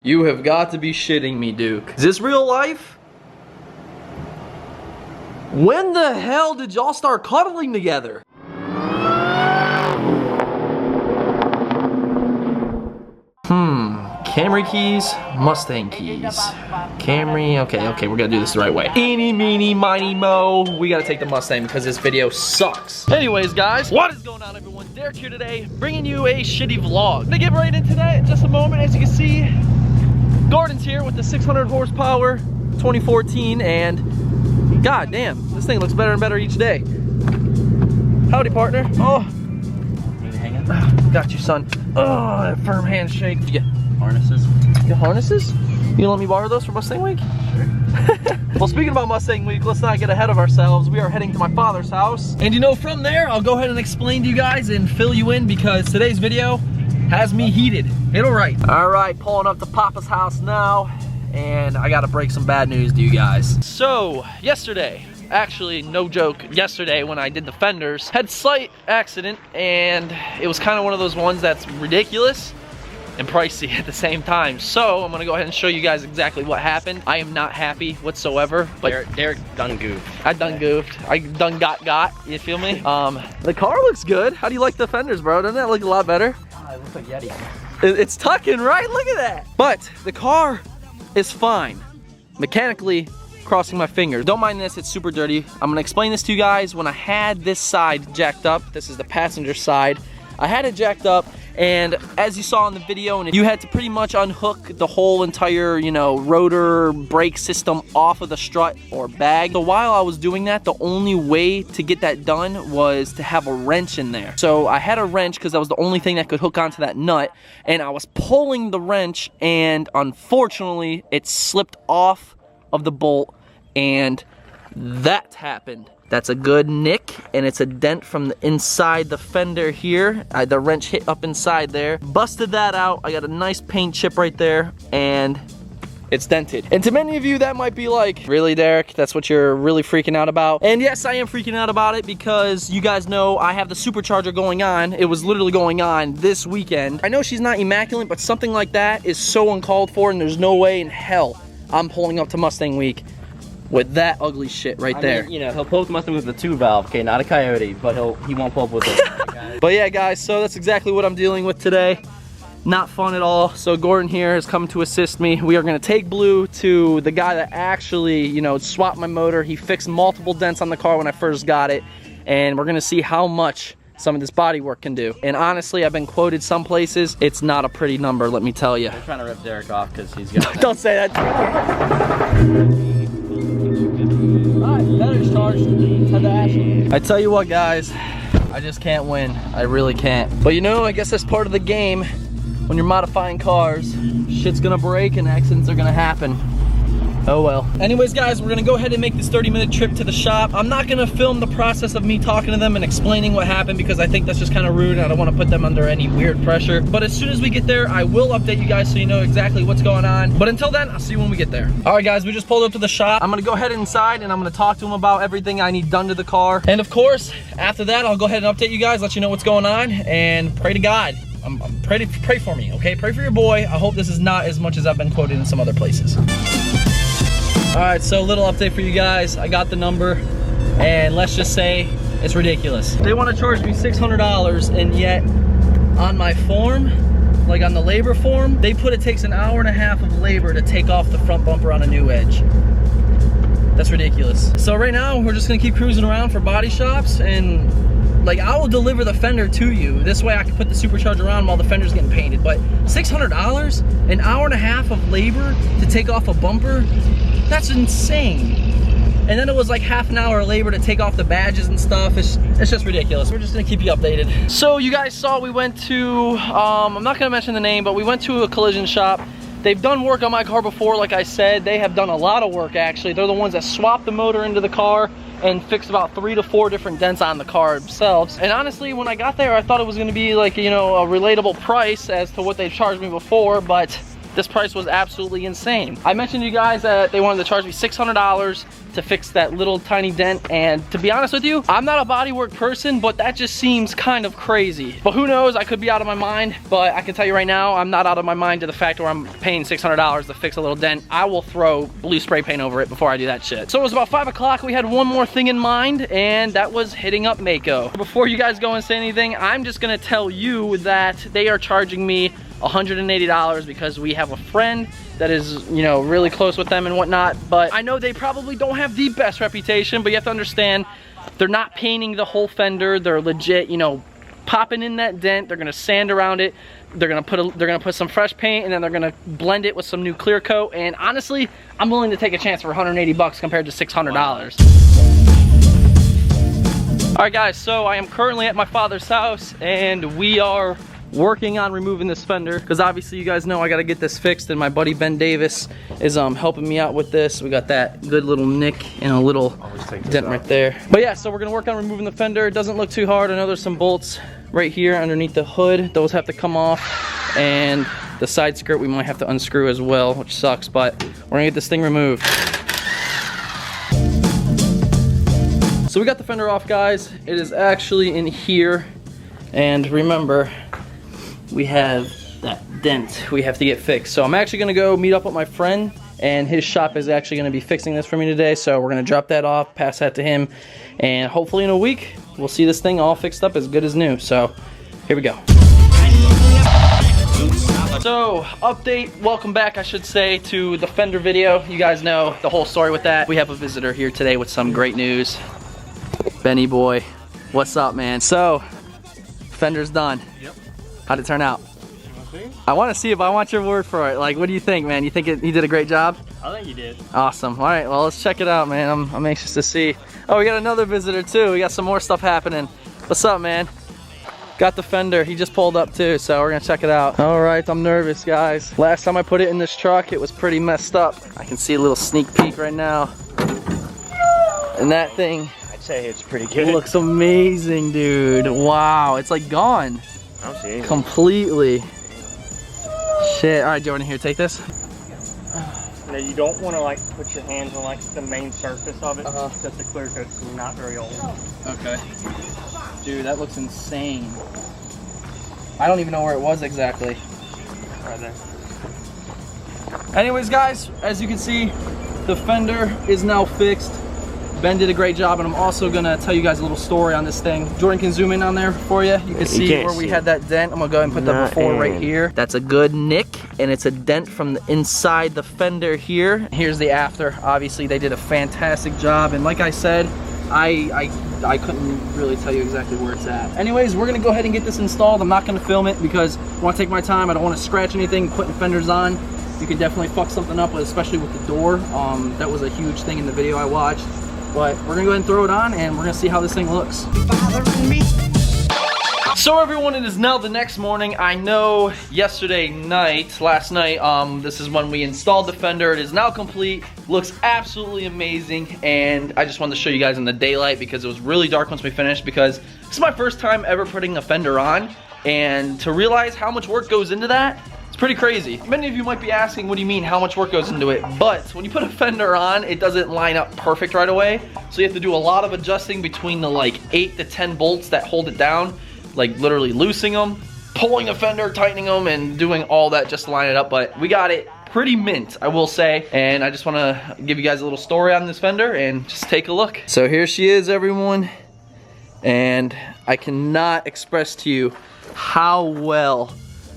You have got to be shitting me, Duke. Is this real life? When the hell did y'all start cuddling together? Camry keys, Mustang keys. Camry, okay, we're gonna do this the right way. Eeny, meeny, miny, mo. We gotta take the Mustang because this video sucks. Anyways, guys, what is going on, everyone? Derek here today, bringing you a shitty vlog. Gonna get right into that in just a moment. As you can see, Gordon's here with the 600 horsepower 2014, and god damn, this thing looks better and better each day. Howdy, partner. Oh, got you, son. Oh, that firm handshake. You get harnesses? You got harnesses? You gonna let me borrow those for Mustang Week? Sure. Well, speaking about Mustang Week, let's not get ahead of ourselves. We are heading to my father's house. And you know, from there, I'll go ahead and explain to you guys and fill you in because today's video has me heated. Hit it right. All right, pulling up to Papa's house now. And I gotta break some bad news to you guys. So, yesterday, actually, no joke, yesterday when I did the fenders, had a slight accident, and it was kind of one of those ones that's ridiculous and pricey at the same time. So I'm gonna go ahead and show you guys exactly what happened. I am not happy whatsoever, but Derek done goofed. I done goofed. I done got, you feel me? The car looks good. How do you like the fenders, bro? Doesn't that look a lot better? Oh, it looks like Yeti. It's tucking, right? Look at that. But the car is fine. Mechanically, crossing my fingers. Don't mind this, it's super dirty. I'm gonna explain this to you guys. When I had this side jacked up, this is the passenger side, I had it jacked up, and as you saw in the video, and you had to pretty much unhook the whole entire, you know, rotor brake system off of the strut or bag. So while I was doing that, the only way to get that done was to have a wrench in there. So I had a wrench because that was the only thing that could hook onto that nut, and I was pulling the wrench, and unfortunately, it slipped off of the bolt, and that happened. That's a good nick, and it's a dent from the inside the fender here. The wrench hit up inside there. Busted that out. I got a nice paint chip right there, and it's dented. And to many of you, that might be like, really, Derek? That's what you're really freaking out about? And yes, I am freaking out about it because you guys know I have the supercharger going on. It was literally going on this weekend. I know she's not immaculate, but something like that is so uncalled for, and there's no way in hell I'm pulling up to Mustang Week with that ugly shit right there. Mean, you know, he'll pull up the Mustang with the 2-valve, okay, not a Coyote, but he won't pull up with it. But yeah, guys, so that's exactly what I'm dealing with today. Not fun at all. So Gordon here has come to assist me. We are gonna take Blue to the guy that actually, you know, swapped my motor. He fixed multiple dents on the car when I first got it, and we're gonna see how much some of this body work can do. And honestly, I've been quoted some places. It's not a pretty number, let me tell you. I'm trying to rip Derek off because he's got Don't say that. Alright, battery's charged. Head to Ashley. I tell you what, guys, I just can't win. I really can't. But you know, I guess that's part of the game. When you're modifying cars, shit's gonna break and accidents are gonna happen. Oh well. Anyways, guys, we're gonna go ahead and make this 30-minute trip to the shop. I'm not gonna film the process of me talking to them and explaining what happened because I think that's just kind of rude and I don't want to put them under any weird pressure. But as soon as we get there, I will update you guys so you know exactly what's going on. But until then, I'll see you when we get there. All right, guys, we just pulled up to the shop. I'm gonna go ahead inside and I'm gonna talk to them about everything I need done to the car. And of course, after that, I'll go ahead and update you guys, let you know what's going on, and pray to God. Pray for me, okay? Pray for your boy. I hope this is not as much as I've been quoted in some other places. All right, so a little update for you guys. I got the number, and let's just say it's ridiculous. They want to charge me $600, and yet on my form, like on the labor form, they put it takes an hour and a half of labor to take off the front bumper on a new edge. That's ridiculous. So right now, we're just gonna keep cruising around for body shops, and like, I will deliver the fender to you. This way I can put the supercharger on while the fender's getting painted. But $600, an hour and a half of labor to take off a bumper, that's insane. And then it was like half an hour of labor to take off the badges and stuff. It's just ridiculous. We're just gonna keep you updated. So you guys saw we went to, I'm not gonna mention the name, but we went to a collision shop. They've done work on my car before, like I said. They have done a lot of work, actually. They're the ones that swapped the motor into the car and fixed about 3 to 4 different dents on the car themselves. And honestly, when I got there, I thought it was gonna be like, you know, a relatable price as to what they've charged me before, but this price was absolutely insane. I mentioned to you guys that they wanted to charge me $600 to fix that little tiny dent, and to be honest with you, I'm not a bodywork person, but that just seems kind of crazy. But who knows, I could be out of my mind, but I can tell you right now, I'm not out of my mind to the fact where I'm paying $600 to fix a little dent. I will throw blue spray paint over it before I do that shit. So it was about 5 o'clock, we had one more thing in mind, and that was hitting up Mako. Before you guys go and say anything, I'm just gonna tell you that they are charging me $180 because we have a friend that is, you know, really close with them and whatnot. But I know they probably don't have the best reputation, but you have to understand, they're not painting the whole fender. They're legit, you know, popping in that dent. They're gonna sand around it. They're gonna put some fresh paint, and then they're gonna blend it with some new clear coat. And honestly, I'm willing to take a chance for 180 bucks compared to $600. All right, guys. So I am currently at my father's house, and we are working on removing this fender because obviously you guys know I got to get this fixed, and my buddy Ben Davis is helping me out with this. We got that good little nick and a little dent right there. But yeah, so we're gonna work on removing the fender. It doesn't look too hard. I know there's some bolts right here underneath the hood. Those have to come off, and the side skirt we might have to unscrew as well, which sucks, but we're gonna get this thing removed. So we got the fender off, guys. It is actually in here, and remember, we have that dent we have to get fixed. So I'm actually gonna go meet up with my friend, and his shop is actually gonna be fixing this for me today. So we're gonna drop that off, pass that to him, and hopefully in a week, we'll see this thing all fixed up as good as new. So here we go. So update, welcome back I should say to the fender video. You guys know the whole story with that. We have a visitor here today with some great news. Benny boy, what's up, man? So fender's done. Yep. How'd it turn out? I want to see it, but I want your word for it. Like, what do you think, man? You think he did a great job? I think he did. Awesome. All right, well, let's check it out, man. I'm anxious to see. Oh, we got another visitor too. We got some more stuff happening. What's up, man? Got the fender. He just pulled up too, so we're gonna check it out. All right, I'm nervous, guys. Last time I put it in this truck, it was pretty messed up. I can see a little sneak peek right now. And that thing, I'd say it's pretty good. Looks amazing, dude. Wow, it's like gone. I don't see anything. Completely. Shit. All right, Jordan, here, take this. Now you don't want to like put your hands on like the main surface of it, because the clear coat's not very old. Okay. Dude, that looks insane. I don't even know where it was exactly. Right there. Anyways, guys, as you can see, the fender is now fixed. Ben did a great job, and I'm also gonna tell you guys a little story on this thing. Jordan can zoom in on there for you. You can see where we had that dent. I'm gonna go ahead and put the before right here. That's a good nick, and it's a dent from the inside the fender here. Here's the after. Obviously, they did a fantastic job, and like I said, I couldn't really tell you exactly where it's at. Anyways, we're gonna go ahead and get this installed. I'm not gonna film it because I wanna take my time. I don't wanna scratch anything, putting fenders on. You could definitely fuck something up, especially with the door. That was a huge thing in the video I watched. But we're gonna go ahead and throw it on, and we're gonna see how this thing looks. So everyone, it is now the next morning. I know last night, this is when we installed the fender. It is now complete, looks absolutely amazing, and I just wanted to show you guys in the daylight because it was really dark once we finished, because this is my first time ever putting a fender on, and to realize how much work goes into that, pretty crazy. Many of you might be asking, what do you mean, how much work goes into it? But when you put a fender on, it doesn't line up perfect right away. So you have to do a lot of adjusting between the like 8 to 10 bolts that hold it down, like literally loosening them, pulling the fender, tightening them, and doing all that just to line it up. But we got it pretty mint, I will say. And I just want to give you guys a little story on this fender and just take a look. So here she is, everyone. And I cannot express to you how well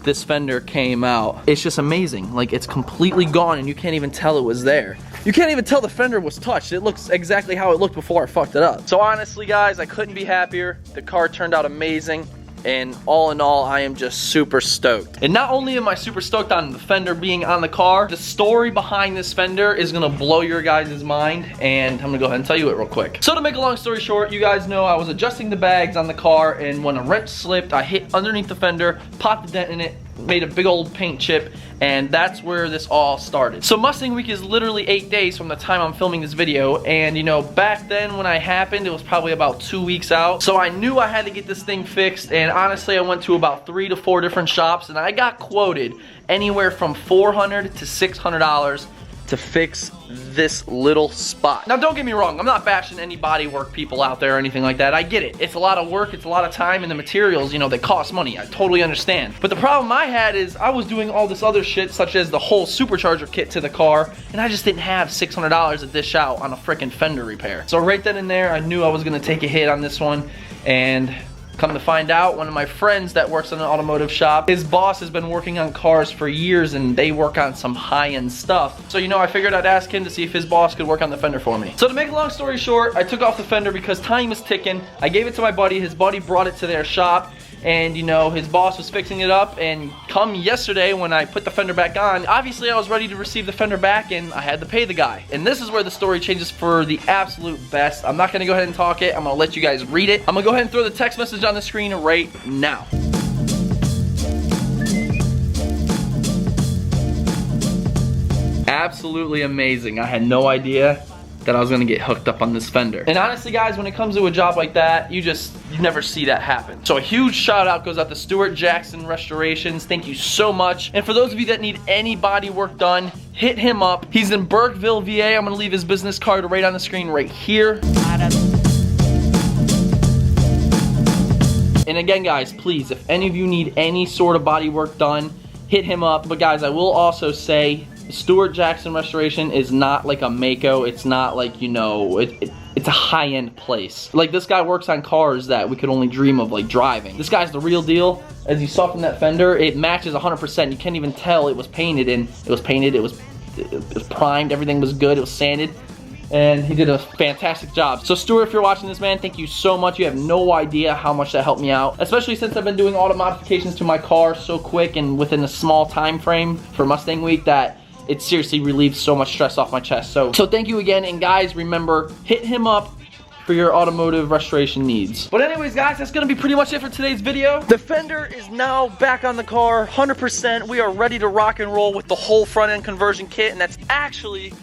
this fender came out. It's just amazing. Like, it's completely gone and you can't even tell it was there. You can't even tell the fender was touched. It looks exactly how it looked before I fucked it up. So honestly, guys, I couldn't be happier. The car turned out amazing. And all in all, I am just super stoked. And not only am I super stoked on the fender being on the car, the story behind this fender is gonna blow your guys' mind, and I'm gonna go ahead and tell you it real quick. So to make a long story short, you guys know I was adjusting the bags on the car, and when a wrench slipped, I hit underneath the fender, popped the dent in it, made a big old paint chip, and that's where this all started. So Mustang Week is literally 8 days from the time I'm filming this video, and you know, back then when I happened, it was probably about 2 weeks out. So I knew I had to get this thing fixed, and honestly, I went to about 3 to 4 different shops, and I got quoted anywhere from $400 to $600 to fix this little spot. Now don't get me wrong, I'm not bashing any bodywork people out there or anything like that. I get it. It's a lot of work, it's a lot of time, and the materials, you know, they cost money. I totally understand. But the problem I had is I was doing all this other shit, such as the whole supercharger kit to the car, and I just didn't have $600 to dish out on a freaking fender repair. So right then and there, I knew I was gonna take a hit on this one, and come to find out, one of my friends that works in an automotive shop, his boss has been working on cars for years, and they work on some high-end stuff. So, you know, I figured I'd ask him to see if his boss could work on the fender for me. So to make a long story short, I took off the fender because time was ticking. I gave it to my buddy, his buddy brought it to their shop, and you know, his boss was fixing it up, and come yesterday when I put the fender back on, obviously I was ready to receive the fender back, and I had to pay the guy. And this is where the story changes for the absolute best. I'm not gonna go ahead and talk it, I'm gonna let you guys read it. I'm gonna go ahead and throw the text message on the screen right now. Absolutely amazing. I had no idea that I was gonna get hooked up on this fender. And honestly guys, when it comes to a job like that, you never see that happen. So a huge shout out goes out to Stewart Jackson Restorations. Thank you so much. And for those of you that need any body work done, hit him up. He's in Burkeville, VA. I'm gonna leave his business card right on the screen right here. And again guys, please, if any of you need any sort of body work done, hit him up. But guys, I will also say, Stewart Jackson Restoration is not like a Mako. It's not like, you know, it's a high-end place. Like, this guy works on cars that we could only dream of, like, driving. This guy's the real deal. As you saw from that fender, it matches 100%. You can't even tell it was painted, and it was painted, it was primed, everything was good, it was sanded, and he did a fantastic job. So Stewart, if you're watching this, man, thank you so much. You have no idea how much that helped me out, especially since I've been doing auto modifications to my car so quick and within a small time frame for Mustang Week that it seriously relieves so much stress off my chest. So thank you again, and guys, remember, hit him up for your automotive restoration needs. But anyways guys, that's gonna be pretty much it for today's video. The fender is now back on the car, 100%. We are ready to rock and roll with the whole front end conversion kit, and that's actually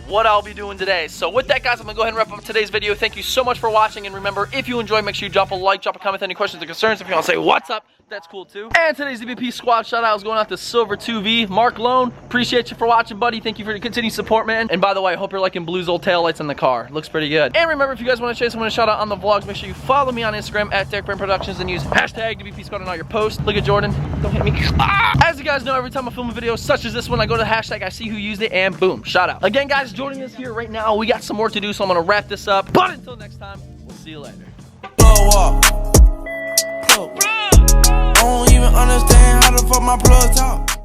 what I'll be doing today. So with that guys, I'm gonna go ahead and wrap up today's video. Thank you so much for watching, and remember, if you enjoyed, make sure you drop a like, drop a comment with any questions or concerns. If you wanna say what's up, that's cool too. And today's DBP squad shout out is going out to Silver 2V. Mark Lone, appreciate you for watching, buddy. Thank you for your continued support, man. And by the way, I hope you're liking Blue's old taillights in the car. Looks pretty good. And remember, if you guys want to chase someone a shout out on the vlogs, make sure you follow me on Instagram at DerekBaranProductions and use hashtag DBP squad on all your posts. Look at Jordan, don't hit me. As you guys know, every time I film a video such as this one, I go to the hashtag, I see who used it, and boom, shout out. Again guys, joining us here right now, we got some more to do, so I'm gonna wrap this up. But until next time, we'll see you later. I don't even understand how the fuck my plug talk.